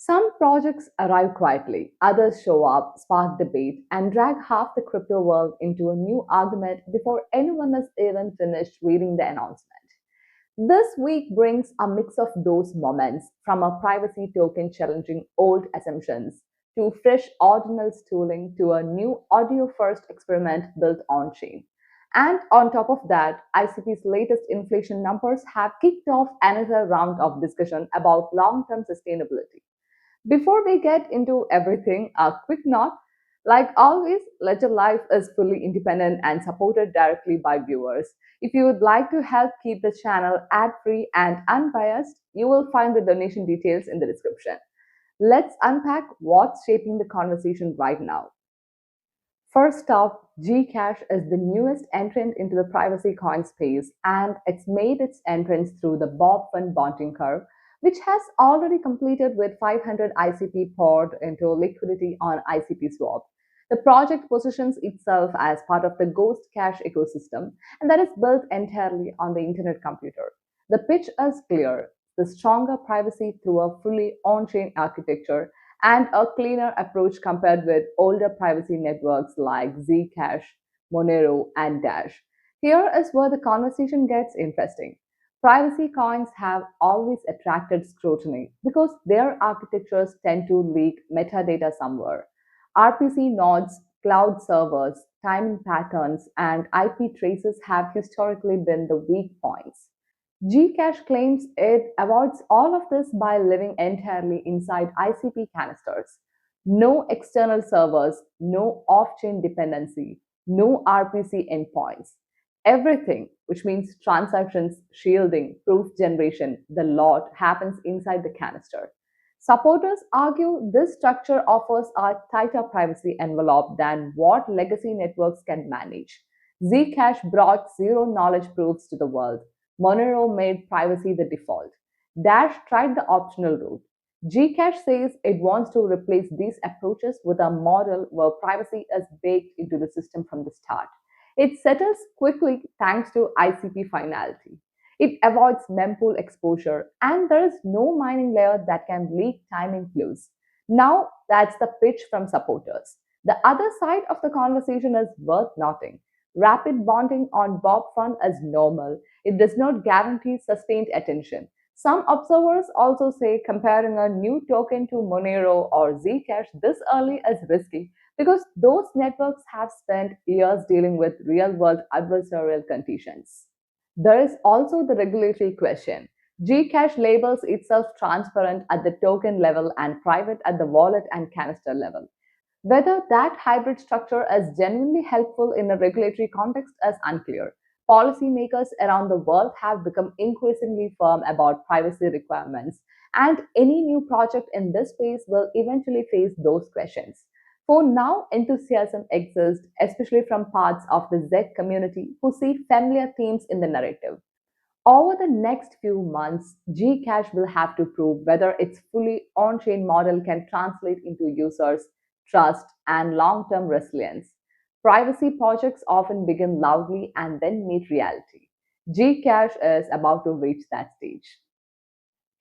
Some projects arrive quietly, others show up, spark debate, and drag half the crypto world into a new argument before anyone has even finished reading the announcement. This week brings a mix of those moments, from a privacy token challenging old assumptions to fresh ordinals tooling to a new audio first experiment built on chain. And on top of that, ICP's latest inflation numbers have kicked off another round of discussion about long term sustainability. Before we get into everything, a quick note. Like always, Ledger Life is fully independent and supported directly by viewers. If you would like to help keep the channel ad free and unbiased, you will find the donation details in the description. Let's unpack what's shaping the conversation right now. First up, GCash is the newest entrant into the privacy coin space, and it's made its entrance through the Bobfun bonding curve, which has already completed with 500 ICP poured into liquidity on ICP swap. The project positions itself as part of the Ghost Cash ecosystem, and that is built entirely on the Internet computer. The pitch is clear: the stronger privacy through a fully on chain architecture and a cleaner approach compared with older privacy networks like Zcash, Monero, and Dash. Here is where the conversation gets interesting. Privacy coins have always attracted scrutiny because their architectures tend to leak metadata somewhere. RPC nodes, cloud servers, timing patterns, and IP traces have historically been the weak points. Gcash claims it avoids all of this by living entirely inside ICP canisters. No external servers, no off chain dependency, no RPC endpoints. Everything, which means transactions, shielding, proof generation, the lot happens inside the canister. Supporters argue this structure offers a tighter privacy envelope than what legacy networks can manage. Zcash brought zero knowledge proofs to the world. Monero made privacy the default. Dash tried the optional route. Gcash says it wants to replace these approaches with a model where privacy is baked into the system from the start. It settles quickly thanks to ICP finality. It avoids mempool exposure, and there is no mining layer that can leak timing clues. Now, that's the pitch from supporters. The other side of the conversation is worth noting. Rapid bonding on Bobfun is normal. It does not guarantee sustained attention. Some observers also say comparing a new token to Monero or Zcash this early is risky because those networks have spent years dealing with real world adversarial conditions. There is also the regulatory question. Gcash labels itself transparent at the token level and private at the wallet and canister level. Whether that hybrid structure is genuinely helpful in a regulatory context is unclear. Policymakers around the world have become increasingly firm about privacy requirements, and any new project in this space will eventually face those questions. For now, enthusiasm exists, especially from parts of the Z community who see familiar themes in the narrative. Over the next few months, Gcash will have to prove whether its fully on chain model can translate into users' trust and long term resilience. Privacy projects often begin loudly and then meet reality. Gcash is about to reach that stage.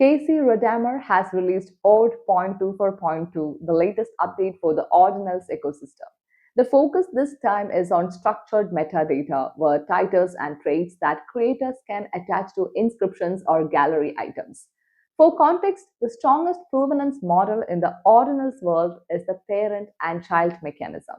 Rodarmor has released Ord.24.2, the latest update for the Ordinals ecosystem. The focus this time is on structured metadata, where titles and traits that creators can attach to inscriptions or gallery items. For context, the strongest provenance model in the Ordinals world is the parent and child mechanism.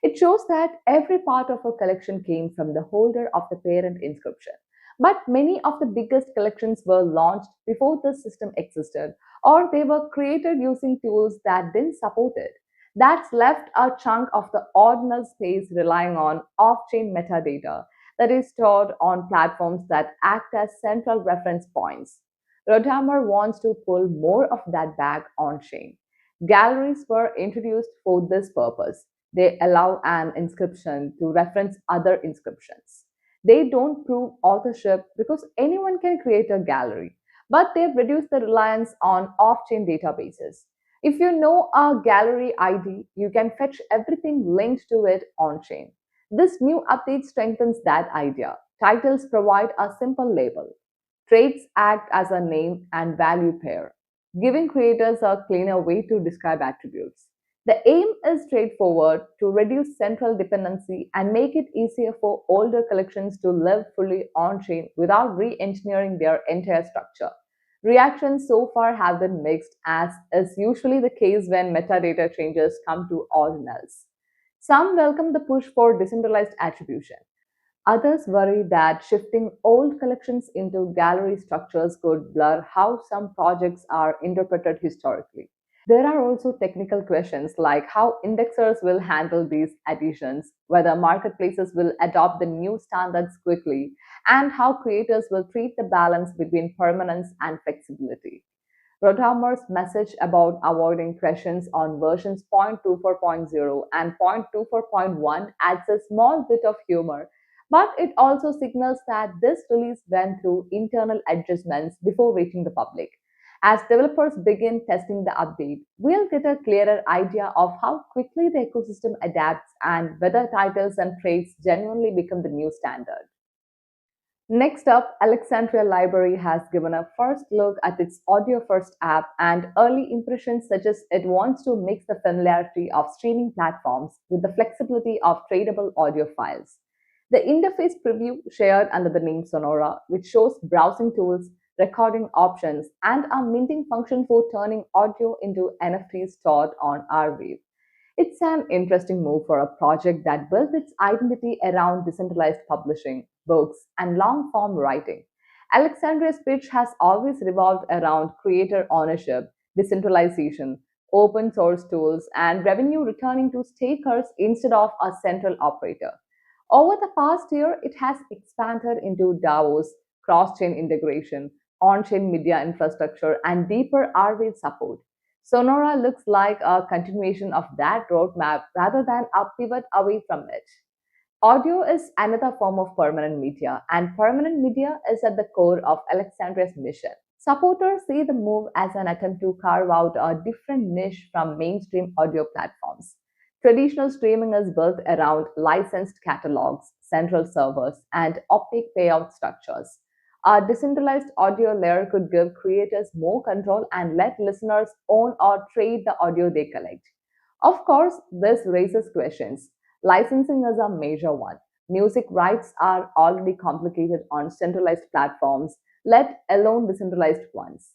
It shows that every part of a collection came from the holder of the parent inscription. But many of the biggest collections were launched before the system existed, or they were created using tools that didn't support it. That's left a chunk of the ordinal space relying on off chain metadata that is stored on platforms that act as central reference points. Rodarmor wants to pull more of that back on chain. Galleries were introduced for this purpose. They allow an inscription to reference other inscriptions. They don't prove authorship because anyone can create a gallery, but they've reduced the reliance on off chain databases. If you know a gallery ID, you can fetch everything linked to it on chain. This new update strengthens that idea. Titles provide a simple label. Traits act as a name and value pair. giving creators a cleaner way to describe attributes. The aim is straightforward to reduce central dependency and make it easier for older collections to live fully on chain without re engineering their entire structure. Reactions so far have been mixed, as is usually the case when metadata changes come to ordinals. Some welcome the push for decentralized attribution. Others worry that shifting old collections into gallery structures could blur how some projects are interpreted historically. There are also technical questions like how indexers will handle these additions, whether marketplaces will adopt the new standards quickly, and how creators will treat the balance between permanence and flexibility. Rodarmor's message about avoiding questions on versions 0.24.0 and 0.24.1 adds a small bit of humor, but it also signals that this release went through internal adjustments before reaching the public. As developers begin testing the update, we'll get a clearer idea of how quickly the ecosystem adapts and whether titles and traits genuinely become the new standard. Next up, Alexandria Library has given a first look at its audio first app, and early impressions suggest it wants to mix the familiarity of streaming platforms with the flexibility of tradable audio files. The interface preview shared under the name Sonora, which shows browsing tools, recording options, and a minting function for turning audio into NFTs stored on Arweave. It's an interesting move for a project that built its identity around decentralized publishing, books, and long form writing. Alexandria's pitch has always revolved around creator ownership, decentralization, open source tools, and revenue returning to stakers instead of a central operator. Over the past year, it has expanded into DAOs, cross chain integration, on chain media infrastructure, and deeper Arweave support. Sonora looks like a continuation of that roadmap rather than a pivot away from it. Audio is another form of permanent media, and permanent media is at the core of Alexandria's mission. Supporters see the move as an attempt to carve out a different niche from mainstream audio platforms. Traditional streaming is built around licensed catalogs, central servers, and opaque payout structures. A decentralized audio layer could give creators more control and let listeners own or trade the audio they collect. Of course, this raises questions. Licensing is a major one. Music rights are already complicated on centralized platforms, let alone decentralized ones.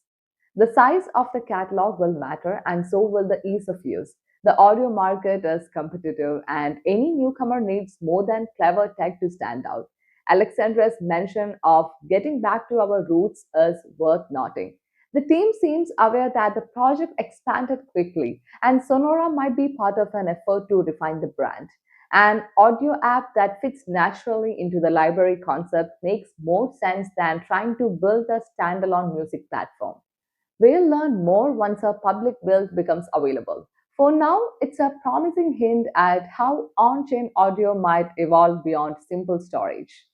The size of the catalog will matter, and so will the ease of use. The audio market is competitive, and any newcomer needs more than clever tech to stand out. Alexandra's mention of getting back to our roots is worth noting. The team seems aware that the project expanded quickly, and Sonora might be part of an effort to refine the brand. An audio app that fits naturally into the library concept makes more sense than trying to build a standalone music platform. We'll learn more once a public build becomes available. For now, it's a promising hint at how on chain audio might evolve beyond simple storage.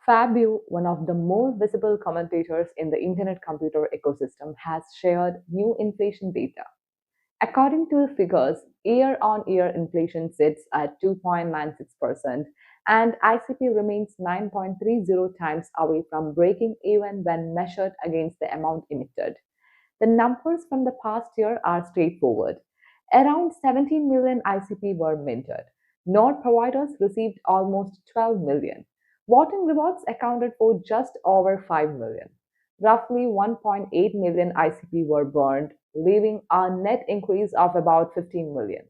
Fabio, one of the more visible commentators in the internet computer ecosystem, has shared new inflation data. According to the figures, year on year inflation sits at 2.96%, and ICP remains 9.30 times away from breaking even when measured against the amount emitted. The numbers from the past year are straightforward. Around 17 million ICP were minted. Node providers received almost 12 million. Voting rewards accounted for just over 5 million. Roughly 1.8 million ICP were burned, leaving a net increase of about 15 million.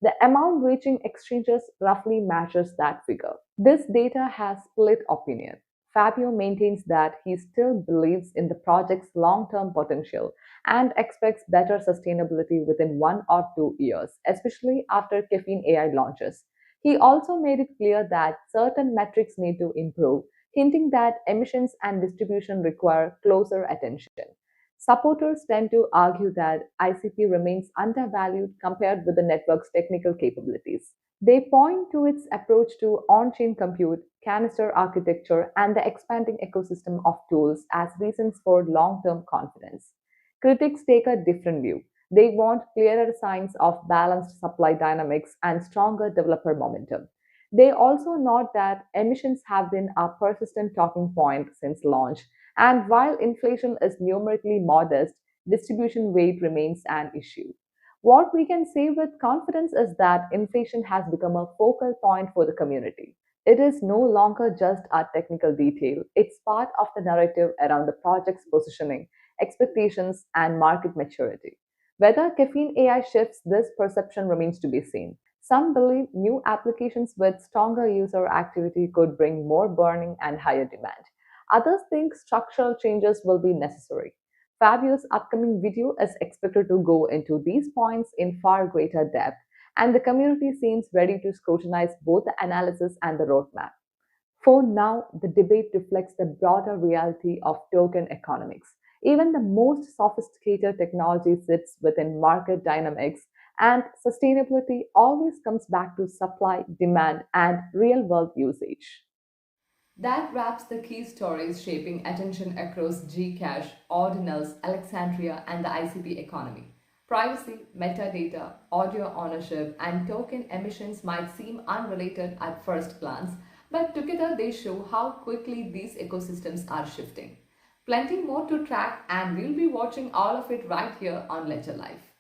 The amount reaching exchanges roughly matches that figure. This data has split opinion. Fabio maintains that he still believes in the project's long term potential and expects better sustainability within 1 or 2 years, especially after Caffeine AI launches. He also made it clear that certain metrics need to improve, hinting that emissions and distribution require closer attention. Supporters tend to argue that ICP remains undervalued compared with the network's technical capabilities. They point to its approach to on chain compute, canister architecture, and the expanding ecosystem of tools as reasons for long term confidence. Critics take a different view. They want clearer signs of balanced supply dynamics and stronger developer momentum. They also note that emissions have been a persistent talking point since launch, and while inflation is numerically modest, distribution weight remains an issue. What we can say with confidence is that inflation has become a focal point for the community. It is no longer just a technical detail, it's part of the narrative around the project's positioning, expectations, and market maturity. Whether caffeine AI shifts this perception remains to be seen. Some believe new applications with stronger user activity could bring more burning and higher demand. Others think structural changes will be necessary. Fabio's upcoming video is expected to go into these points in far greater depth, and the community seems ready to scrutinize both the analysis and the roadmap. For now, the debate reflects the broader reality of token economics. Even the most sophisticated technology sits within market dynamics, and sustainability always comes back to supply, demand, and real world usage. That wraps the key stories shaping attention across GCash, Ordinals, Alexandria, and the ICP economy. Privacy, metadata, audio ownership, and token emissions might seem unrelated at first glance, but together they show how quickly these ecosystems are shifting. Plenty more to track, and we'll be watching all of it right here on Ledger Life.